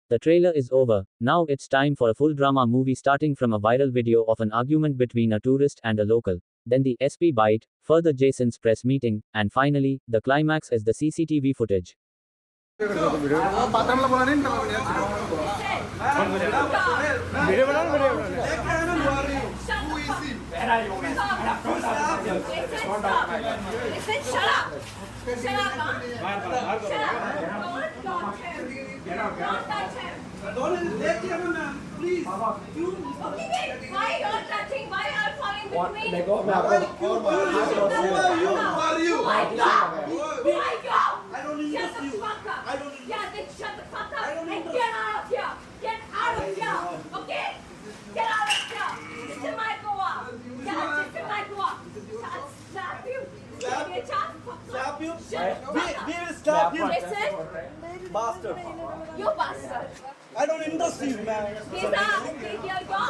The trailer is over. Now it's time for a full drama movie starting from a viral video of an argument between a tourist and a local. Then the SP byte, further Jason's press meeting, and finally, the climax is the CCTV footage. Don't let him, please. Why are you touching? Why are you falling between? Who are you? Why go? I don't need you. Shut the fuck up. Yeah, then shut the fuck up and get out of here. Get out of here. Okay? Get out of here. This is my Goa. Yeah, this is my Goa. Slap you. Slap you? We will slap you. Listen. Bastard. You bastard. I don't interest you, man. You're out of Goa.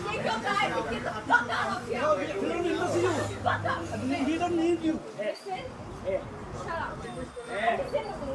Take your guys and get the fuck out of here. We don't interest you. Fuck up. We don't need you. Listen. Shut up. Listen to me.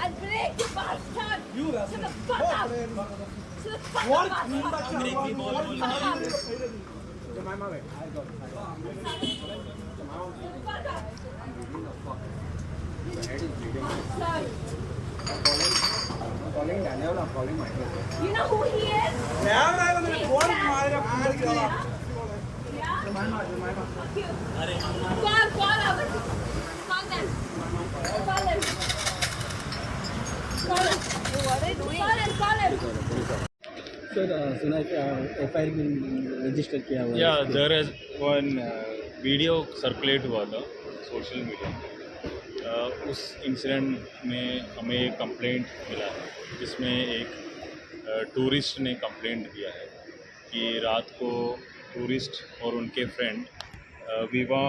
I'll break you, bastard! You shut the fuck up! Shut the fuck up, bastard! Calling Daniel, I'm calling Michael. You know who he is? Yeah? Fuck you. Call them. Call them. Call him. What are you doing? Call him. Sir, सुना FIR been registered किया हुआ है. Yeah, there is one video circulate हुआ था social media. उस incident में हमें एक कंप्लेंट मिला है जिसमें एक टूरिस्ट ने कंप्लेंट दिया है कि रात को टूरिस्ट और उनके friend viva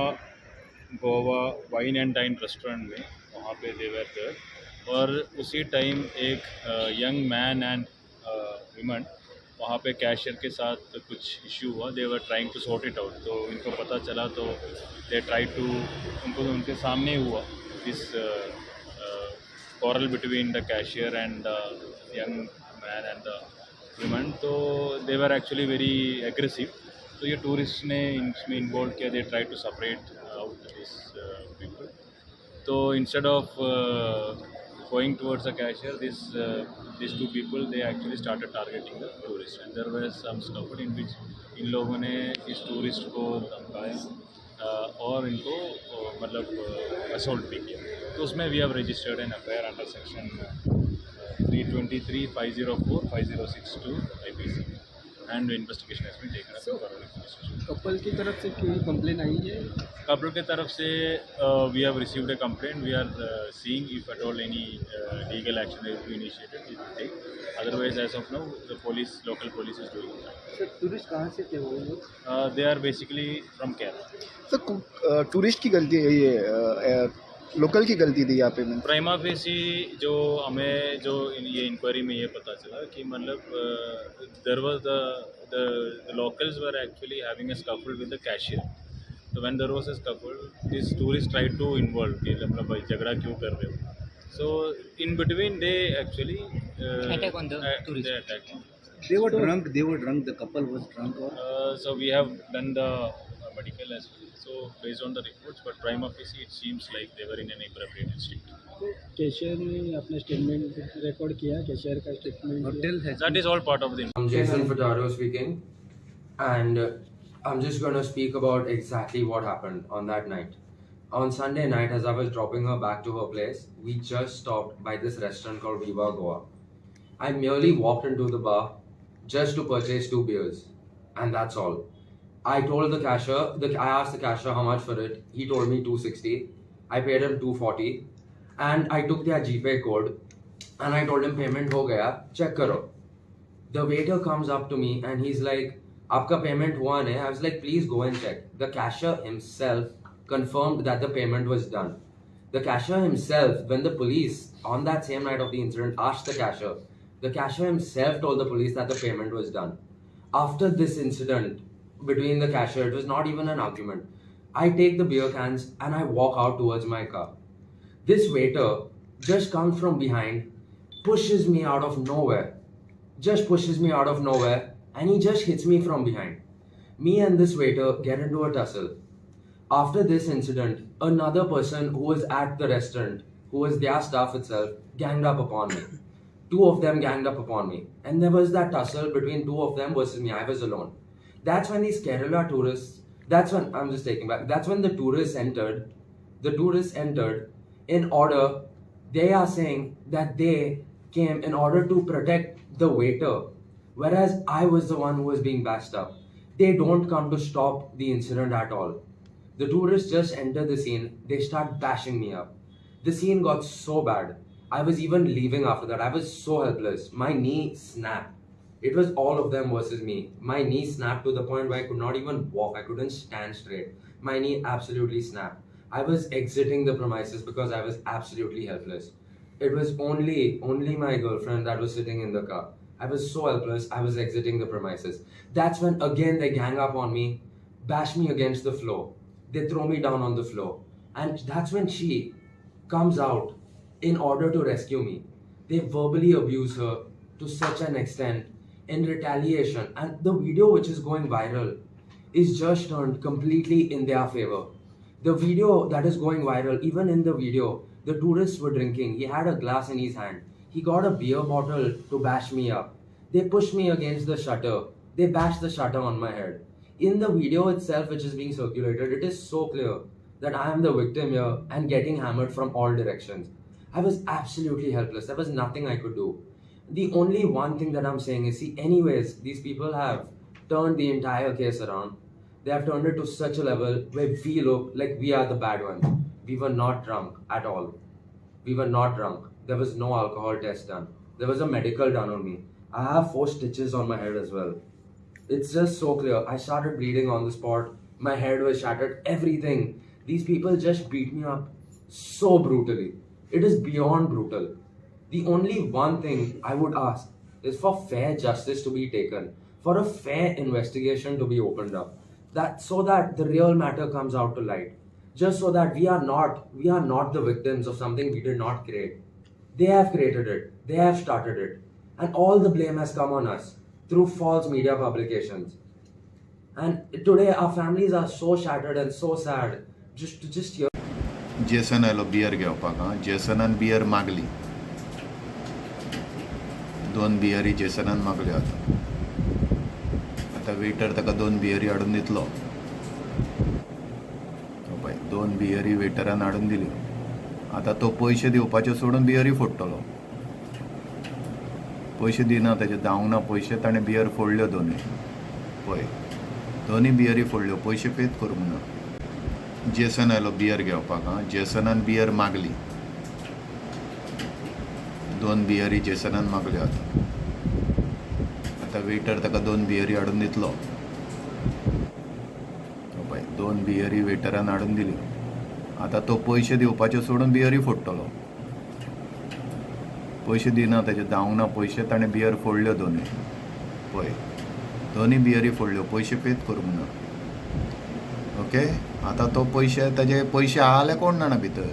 Goa wine and dine restaurant में वहाँ पे देवर थे और उसी टाइम एक यंग मैन एंड विमन वहाँ पे कैशियर के साथ कुछ इश्यू हुआ. They were trying to sort it out. तो इनको पता चला तो दे ट्राई टू उनके सामने हुआ this quarrel between the cashier and the young man and the woman. So they were actually very aggressive. So ये tourist ने इसमें involved किया. They tried to separate out these people. So instead of going towards the cashier, these two people they actually started targeting the tourist. And there was some scuffle in which इन लोगों ने इस tourist को धमकाया और इनको मतलब assault भी किया. तो उसमें we have registered an FIR under section 323, 504, 5062 IPC and investigation has been taken up. Couple की तरफ से कोई कंप्लेन आई है? कपल की तरफ से we have received a complaint. We are seeing if at all any legal action is be initiated we will take. Otherwise as of now the police local police is doing that. Sir tourist कहाँ से थे वो लोग? They are basically from Kerala. Sir tourist की गलती है ये local की गलती थी यहाँ पे? प्राइमा फेसी जो हमें जो ये इंक्वायरी में ये पता चला कि मतलब there was the locals were actually having a scuffle with the cashier. So when there was a scuffle, these tourists tried to involve कि मतलब भाई झगड़ा क्यों कर रहे हो. So in between they actually attack on the tourist. They attacked. They were drunk. The couple was drunk. So we have done the medical as well. So based on the reports, but prima facie it seems like they were in an inebriated state. Cashier ने अपना statement record किया, cashier का statement That is all part of the. I'm Jason Furtado speaking, and I'm just going to speak about exactly what happened on that night. On Sunday night, as I was dropping her back to her place, we just stopped by this restaurant called Viva Goa. I merely walked into the bar just to purchase 2 beers, and that's all. I told the cashier, I asked the cashier how much for it. He told me 260. I paid him 240, and I took their GPay code, and I told him payment ho gaya, check karo. The waiter comes up to me and he's like, "Aapka payment hua nahi?" I was like, "Please go and check." The cashier himself confirmed that the payment was done. The cashier himself, when the police on that same night of the incident asked the cashier himself told the police that the payment was done. After this incident between the cashier, it was not even an argument. I take the beer cans and I walk out towards my car. This waiter just comes from behind, pushes me out of nowhere, and he just hits me from behind. Me and this waiter get into a tussle. After this incident, another person who was at the restaurant, who was their staff itself, ganged up upon me. 2 of them ganged up upon me. And there was that tussle between 2 of them versus me. I was alone. That's when these Kerala tourists, that's when the tourists entered in order, they are saying that they came in order to protect the waiter, whereas I was the one who was being bashed up. They don't come to stop the incident at all. The tourists just enter the scene, they start bashing me up. The scene got so bad. I was even leaving after that. I was so helpless. My knee snapped. It was all of them versus me. My knee snapped to the point where I could not even walk. I couldn't stand straight. My knee absolutely snapped. I was exiting the premises because I was absolutely helpless. It was only my girlfriend that was sitting in the car. I was so helpless, I was exiting the premises. That's when again they gang up on me, bash me against the floor. They throw me down on the floor. And that's when she comes out in order to rescue me. They verbally abuse her to such an extent in retaliation. And the video which is going viral is just turned completely in their favor. The video that is going viral, even in the video, the tourists were drinking. He had a glass in his hand. He got a beer bottle to bash me up. They pushed me against the shutter. They bashed the shutter on my head. In the video itself, which is being circulated, it is so clear that I am the victim here and getting hammered from all directions. I was absolutely helpless. There was nothing I could do. The only one thing that I'm saying is, see, anyways, these people have turned the entire case around. They have turned it to such a level where we look like we are the bad ones. We were not drunk at all. We were not drunk. There was no alcohol test done. There was a medical done on me. I have 4 stitches on my head as well. It's just so clear. I started bleeding on the spot. My head was shattered. Everything. These people just beat me up so brutally. It is beyond brutal. The only one thing I would ask is for fair justice to be taken, for a fair investigation to be opened up, so that the real matter comes out to light. Just so that we are not the victims of something we did not create. They have created it. They have started it. And all the blame has come on us through false media publications. And today our families are so shattered and so sad just to hear. Jason आयलो beer घेवपाक. जेसनान beer मागली. 2 बियरी जेसनान मागल्यो आतां waiter ताका 2 बियरी हाडून दितलो. 2 बियरी वेटरान हाडून दिल्यो. आतां तो पयशे दिवपाचे सोडून बियरी फोडटलो. पयशे दिना ताचे जावंक ना पयशे. ताणें बियर फोडल्यो 2. पळय 2 बियरी फोडल्यो. पयशे पेच करूंक ना. जेसन आयलो बियर घेवपाक. जेसनान बियर मागली. 2 बियरी जेसनान मागल्यो आतां वेटर ताका 2 बियरी हाडून दितलो. 2 बियरी वेटरान हाडून दिल्यो. आतां तो पयशे दिवपाचे सोडून बियरी फोडटलो. पयशे दिना ताचे जावंक ना पयशे. ताणें बियर फोडल्यो 2. पळय 2 बियरी फोडल्यो. पयशे पेच करूंक ना. ओके. आतां तो ताजे पयशे आहा जाल्यार कोण जाणा भितर.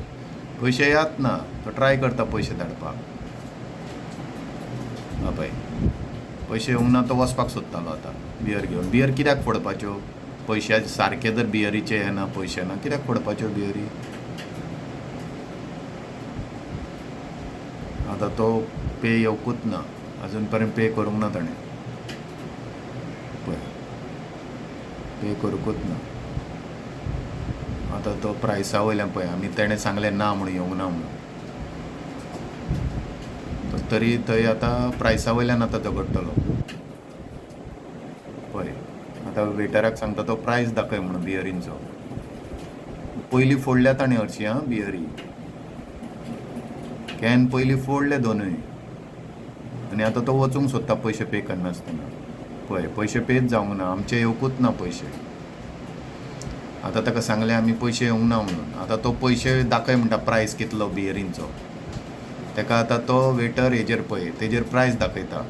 पयशे येत ना. तो ट्राय करता पयशे धाडपाक. पळय पयशे येवंक ना. तो वचपाक सोदतालो आतां बियर घेवन. बियर कित्याक फोडपाच्यो. पैशा सारके जर बियरीचे हे ना पयशे ना कित्याक पडपाच्यो बियरी आतां तो पे येवकूच ना अजून पर्यंत पे करूंक ना ताणें पळय पे करूंकूच ना आतां तो प्रायसा वयल्यान पळय आमी तेणें सांगलें ना म्हणून येवंक ना म्हणून तरी थंय आतां प्रायसा वयल्यान आतां झगडटलो पळय आतां वेटराक सांगता तो प्रायस दाखय म्हणून बियरींचो पयलीं फोडल्या ताणें हरशीं आं बियरी कॅन पयलीं फोडले दोनूय आनी आतां तो वचूंक सोदता पयशे पे करनासतना पळय पयशे पेच जावंक ना आमचे येवकूच ना पयशे आतां ताका सांगलें आमी पयशे येवंक ना म्हणून आतां तो पयशे दाखय म्हणटा प्रायस कितलो बियरींचो ताका आतां तो वेटर हेजेर पळय तेजेर प्रायस दाखयता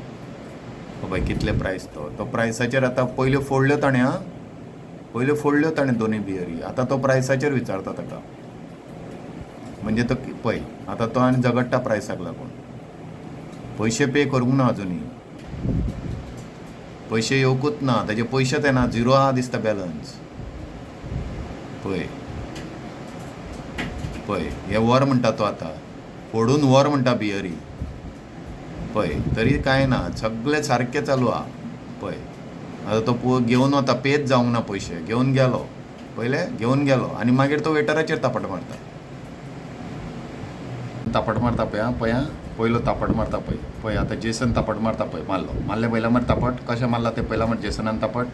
पळय कितले प्रायस तो प्रायसाचेर आतां पयल्यो फोडल्यो ताणें आं पयल्यो फोडल्यो ताणें दोनूय बियरी आतां तो प्रायसाचेर विचारता ताका म्हणजे तो पळय आतां तो आनी झगडटा प्रायसाक लागून पयशे पे करूंक ना अजुनी पयशे येवकूच ना ताजे पयशेच येना झिरो आहा दिसता बॅलन्स पळय पळय हे वर म्हणटा तो आतां फोडून वर म्हणटा बियरी पळय तरी कांय ना सगळें सारकें चालू आहा पळय आतां तो घेवन वता पेच जावंक ना पयशे घेवन गेलो पयलें घेवन गेलो आनी मागीर तो वेटराचेर तापट मारता पळय आं पळय आं पयलो तापट मारता पळय पळय आतां जेसन तापट मारता पळय मारले पयला मार तापट कशें मारला ते पयला मार जेसनान तापट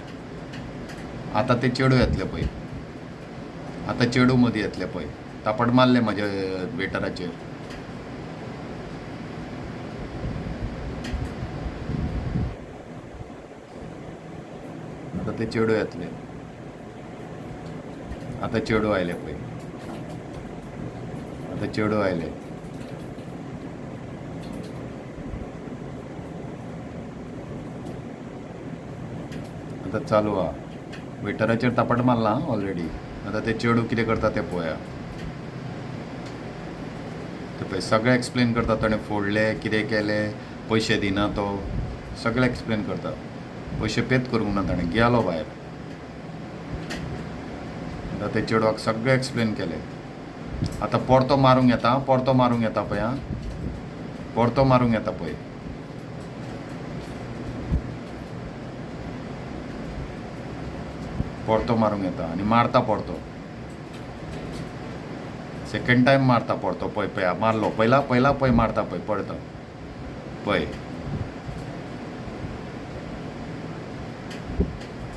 आतां ते चेडू येतले पळय आतां चेडू मदीं येतले पळय तापट मारले म्हाज्या वेटराचेर आतां ते चेडू येतले आतां चेडू आयले पळय आतां चेडू आयले आतां चालू आहा वेटराचेर तापट मारला ऑलरेडी आतां ते चेडू कितें करता तें पळया ते पळय सगळें एक्सप्लेन करता ताणें फोडले कितें केलें पयशे दिना तो सगळें एक्सप्लेन करता पयशे पेच करूंक ना ताणें गेलो भायर आतां ते चेडवाक सगळें एक्सप्लेन केलें आतां परतो मारूंक येता पळय आं परतो मारूंक येता पळय परतो मारूंक येता आनी मारता परतो सेकंड टायम मारता परतो पळय पळय मारलो पयला पळय मारता पळय पडता पळय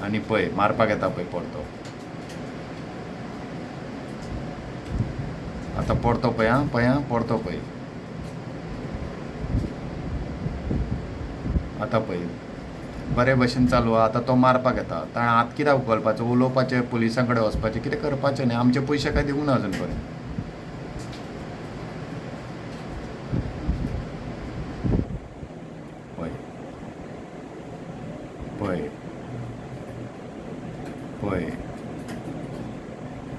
आनी पळय मारपाक येता पळय परतो आतां परतो पळय आं परतो पळय आतां पळय बरे भशेन चालू आहा आतां तो मारपाक येता ताणें हात कित्याक उखलपाचो उलोवपाचें पुलिसां कडेन वचपाचें कितें करपाचें न्ही आमचे पयशे कांय दिवंक ना अजून पर्यंत पळय पळय पळय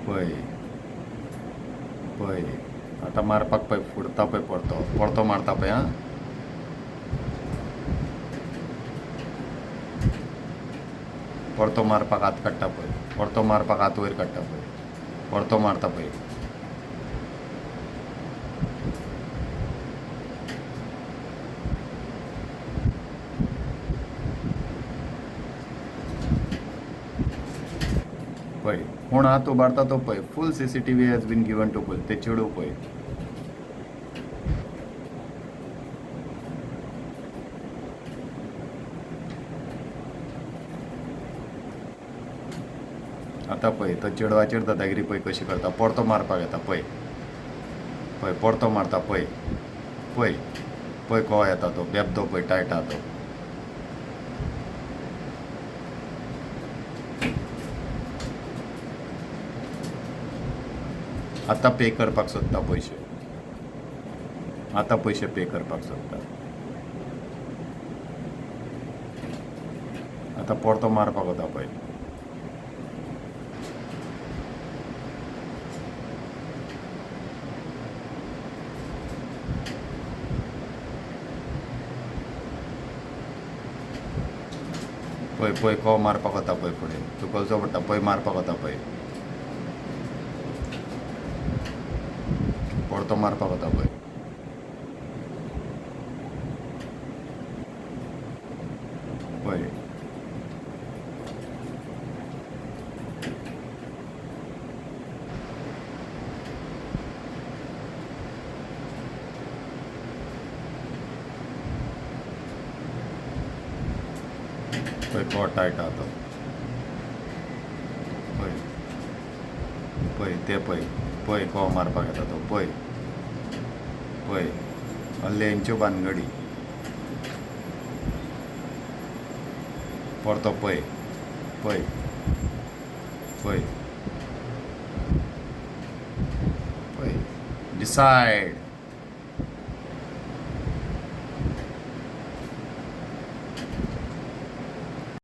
पळय पळय आतां मारपाक पळय फुडता पळय परतो मारता पळय आं परतो मारपाक हात काडटा पळय परतो मारपाक हात वयर काडटा पळय परतो मारता पळय पळय कोण हात उबारता तो पळय फूल CCTV has been given to पळय ते चेडू पळय आतां पळय तो चेडवाचेर दादागिरी पळय कशी करता परतो मारपाक येता पळय परतो मारता पळय को येता तो बेबदो पळय टायट आहा तो आतां पे करपाक सोदता पयशे आतां पयशे पे करपाक सोदता आतां परतो मारपाक वता पळय पळय पळय को मारपाक वता पळय फुडें चुकलचो पडटा पळय मारपाक वता पळय परतो मारपाक वता पळय पळय पळय को टायटा तो पळय पळय ते पळय पळय को मारपाक येता तो पळय पळय अल्लेंच्यो भानगडी परतो पळय पळय पळय पळय डिसायड